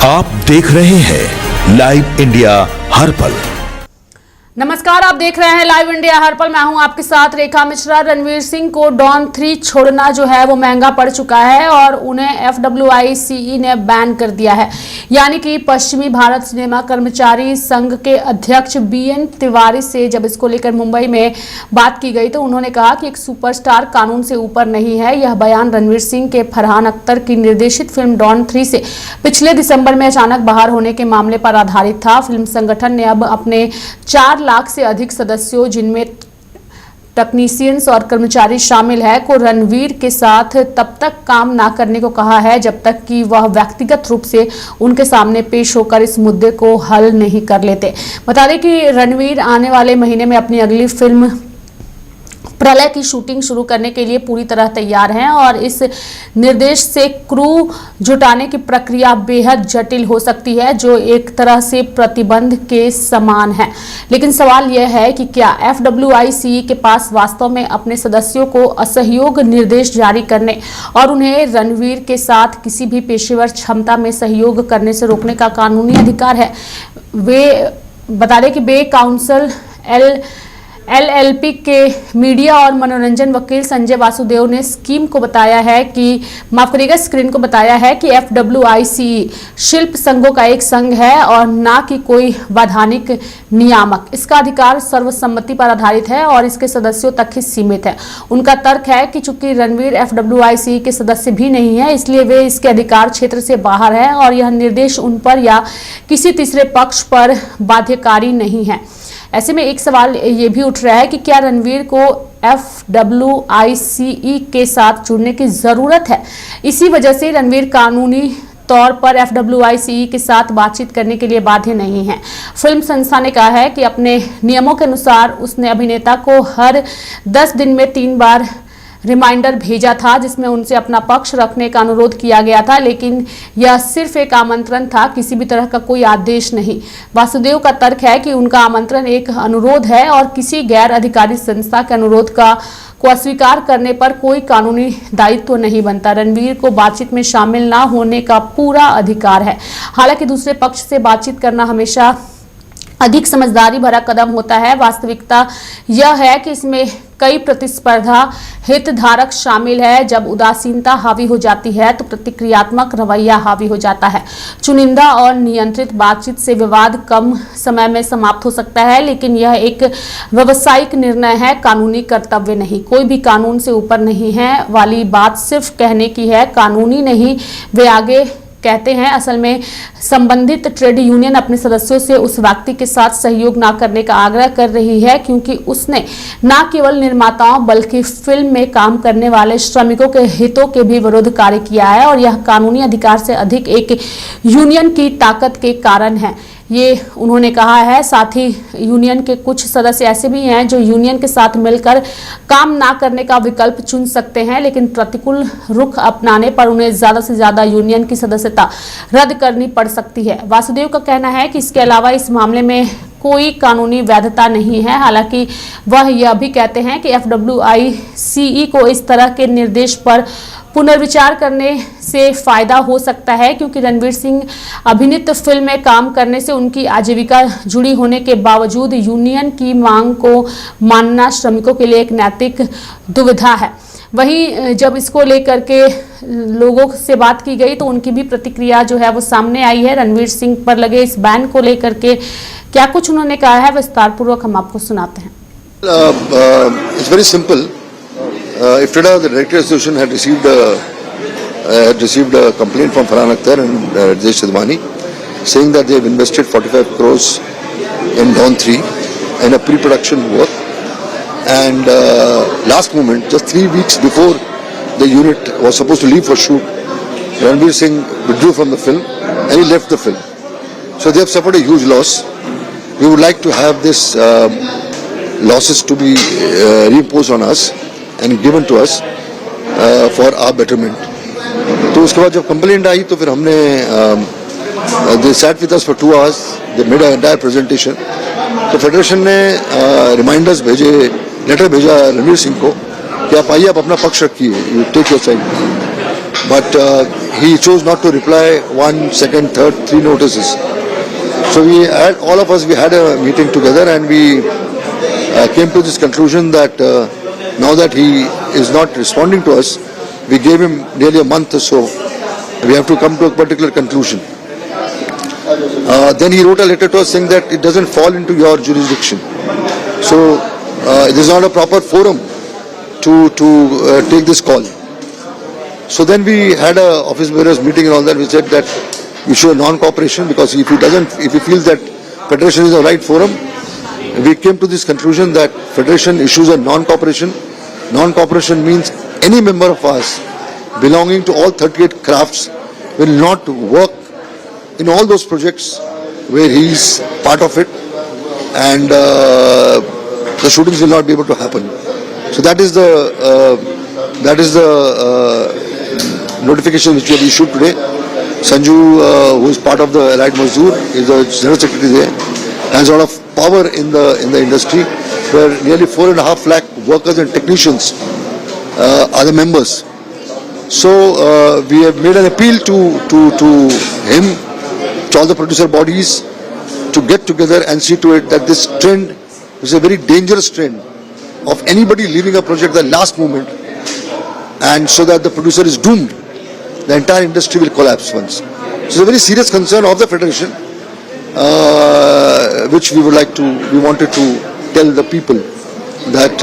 आप देख रहे हैं लाइव इंडिया हर पल। नमस्कार, आप देख रहे हैं लाइव इंडिया हर पल। मैं हूं आपके साथ रेखा मिश्रा। रणवीर सिंह को डॉन 3 छोड़ना जो है वो महंगा पड़ चुका है और उन्हें FWICE ने बैन कर दिया है। यानी कि पश्चिमी भारत सिनेमा कर्मचारी संघ के अध्यक्ष BN तिवारी से जब इसको लेकर मुंबई में बात की गई तो उन्होंने कहा कि एक सुपरस्टार कानून से ऊपर नहीं है। यह बयान रणवीर सिंह के फरहान अख्तर की निर्देशित फिल्म डॉन 3 से पिछले दिसंबर में अचानक बाहर होने के मामले पर आधारित था। फिल्म संगठन ने अब अपने 4 लाख से अधिक सदस्यों, जिनमें टेक्नीशियंस और कर्मचारी शामिल है, को रणवीर के साथ तब तक काम ना करने को कहा है जब तक कि वह व्यक्तिगत रूप से उनके सामने पेश होकर इस मुद्दे को हल नहीं कर लेते। बता दें कि रणवीर आने वाले महीने में अपनी अगली फिल्म प्रलय की शूटिंग शुरू करने के लिए पूरी तरह तैयार हैं और इस निर्देश से क्रू जुटाने की प्रक्रिया बेहद जटिल हो सकती है, जो एक तरह से प्रतिबंध के समान है। लेकिन सवाल यह है कि क्या FWICE के पास वास्तव में अपने सदस्यों को असहयोग निर्देश जारी करने और उन्हें रणवीर के साथ किसी भी पेशेवर क्षमता में सहयोग करने से रोकने का कानूनी अधिकार है? बता दें कि बे काउंसिल LLP के मीडिया और मनोरंजन वकील संजय वासुदेव ने स्क्रीन को बताया है कि FWICE शिल्प संघों का एक संघ है और ना कि कोई वैधानिक नियामक। इसका अधिकार सर्वसम्मति पर आधारित है और इसके सदस्यों तक ही सीमित है। उनका तर्क है कि चूंकि रणवीर FWICE के सदस्य भी नहीं है, इसलिए वे इसके अधिकार क्षेत्र से बाहर है और यह निर्देश उन पर या किसी तीसरे पक्ष पर बाध्यकारी नहीं है। ऐसे में एक सवाल ये भी उठ रहा है कि क्या रणवीर को FWICE के साथ जुड़ने की जरूरत है? इसी वजह से रणवीर कानूनी तौर पर FWICE के साथ बातचीत करने के लिए बाध्य नहीं है। फिल्म संस्था ने कहा है कि अपने नियमों के अनुसार उसने अभिनेता को हर 10 दिन में 3 बार रिमाइंडर भेजा था, जिसमें उनसे अपना पक्ष रखने का अनुरोध किया गया था, लेकिन यह सिर्फ एक आमंत्रण था, किसी भी तरह का कोई आदेश नहीं। वासुदेव का तर्क है कि उनका आमंत्रण एक अनुरोध है और किसी गैर अधिकारी संस्था के अनुरोध को अस्वीकार करने पर कोई कानूनी दायित्व नहीं बनता। रणवीर को बातचीत में शामिल ना होने का पूरा अधिकार है। हालांकि दूसरे पक्ष से बातचीत करना हमेशा अधिक समझदारी भरा कदम होता है। वास्तविकता यह है कि इसमें कई प्रतिस्पर्धा हितधारक शामिल है। जब उदासीनता हावी हो जाती है तो प्रतिक्रियात्मक रवैया हावी हो जाता है। चुनिंदा और नियंत्रित बातचीत से विवाद कम समय में समाप्त हो सकता है, लेकिन यह एक व्यावसायिक निर्णय है, कानूनी कर्तव्य नहीं। कोई भी कानून से ऊपर नहीं है वाली बात सिर्फ कहने की है, कानूनी नहीं। वे आगे कहते हैं, असल में संबंधित ट्रेड यूनियन अपने सदस्यों से उस व्यक्ति के साथ सहयोग न करने का आग्रह कर रही है, क्योंकि उसने न केवल निर्माताओं बल्कि फिल्म में काम करने वाले श्रमिकों के हितों के भी विरुद्ध कार्य किया है और यह कानूनी अधिकार से अधिक एक यूनियन की ताकत के कारण है, ये उन्होंने कहा है। साथ ही यूनियन के कुछ सदस्य ऐसे भी हैं जो यूनियन के साथ मिलकर काम ना करने का विकल्प चुन सकते हैं, लेकिन प्रतिकूल रुख अपनाने पर उन्हें ज्यादा से ज्यादा यूनियन की सदस्यता रद्द करनी पड़ सकती है। वासुदेव का कहना है कि इसके अलावा इस मामले में कोई कानूनी वैधता नहीं है। हालांकि वह यह भी कहते हैं कि FWICE को इस तरह के निर्देश पर पुनर्विचार करने से फायदा हो सकता है, क्योंकि रणवीर सिंह अभिनीत फिल्म में काम करने से उनकी आजीविका जुड़ी होने के बावजूद यूनियन की मांग को मानना श्रमिकों के लिए एक नैतिक दुविधा है। वहीं जब इसको लेकर के लोगों से बात की गई तो उनकी भी प्रतिक्रिया जो है वो सामने आई है। रणवीर सिंह पर लगे इस बैन को लेकर के क्या कुछ उन्होंने कहा है, विस्तार पूर्वक हम आपको सुनाते हैं। It's very simple. If today the Directors Association had received a complaint from Farhan Akhtar and Rajesh Sidhwani saying that they have invested 45 crores in Dawn 3 in a pre-production work, and last moment, just 3 weeks before the unit was supposed to leave for shoot, Ranveer Singh withdrew from the film and he left the film. So they have suffered a huge loss. We would like to have this losses to be reimposed on us and given to us for our betterment. तो उसके बाद जब complaint आई तो फिर हमने they sat with us for 2 hours. They made an entire presentation. तो federation ने reminders भेजे, लेटर भेजा रणवीर सिंह को कि आप आइए, आप अपना पक्ष रखिए, you take your side. but he chose not to reply 1, 2, 3, 3 notices. So we had, all of us, we had a meeting together, and we came to this conclusion that now that he is not responding to us, we gave him nearly a month or so. We have to come to a particular conclusion. Then he wrote a letter to us saying that it doesn't fall into your jurisdiction. So it is not a proper forum to take this call. So then we had a office bearers meeting and all that. We said that we show non-cooperation, because if he feels that federation is the right forum, we came to this conclusion that federation issues a non-cooperation. Non-cooperation means any member of us belonging to all 38 crafts will not work in all those projects where he is part of it, and the shootings will not be able to happen. So that is the notification which we have issued today. Sanju, who is part of the Allied Mazdoor, is the General Secretary there, has a lot of power in the industry, where nearly 4.5 lakh workers and technicians are the members. So we have made an appeal to him, to all the producer bodies, to get together and see to it that this trend is a very dangerous trend of anybody leaving a project at the last moment, and so that the producer is doomed. The entire industry will collapse once. So it's a very serious concern of the federation, which we wanted to tell the people that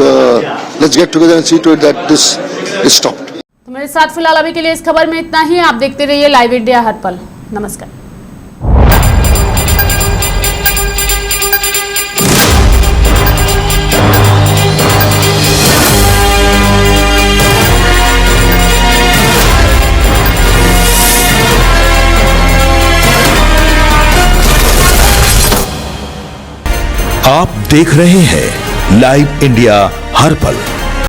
let's get together and see to it that this is stopped. तो मेरे साथ फिलहाल अभी के लिए इस खबर में इतना ही। आप देखते रहिए लाइव इंडिया हर पल। नमस्कार। आप देख रहे हैं लाइव इंडिया हर पल।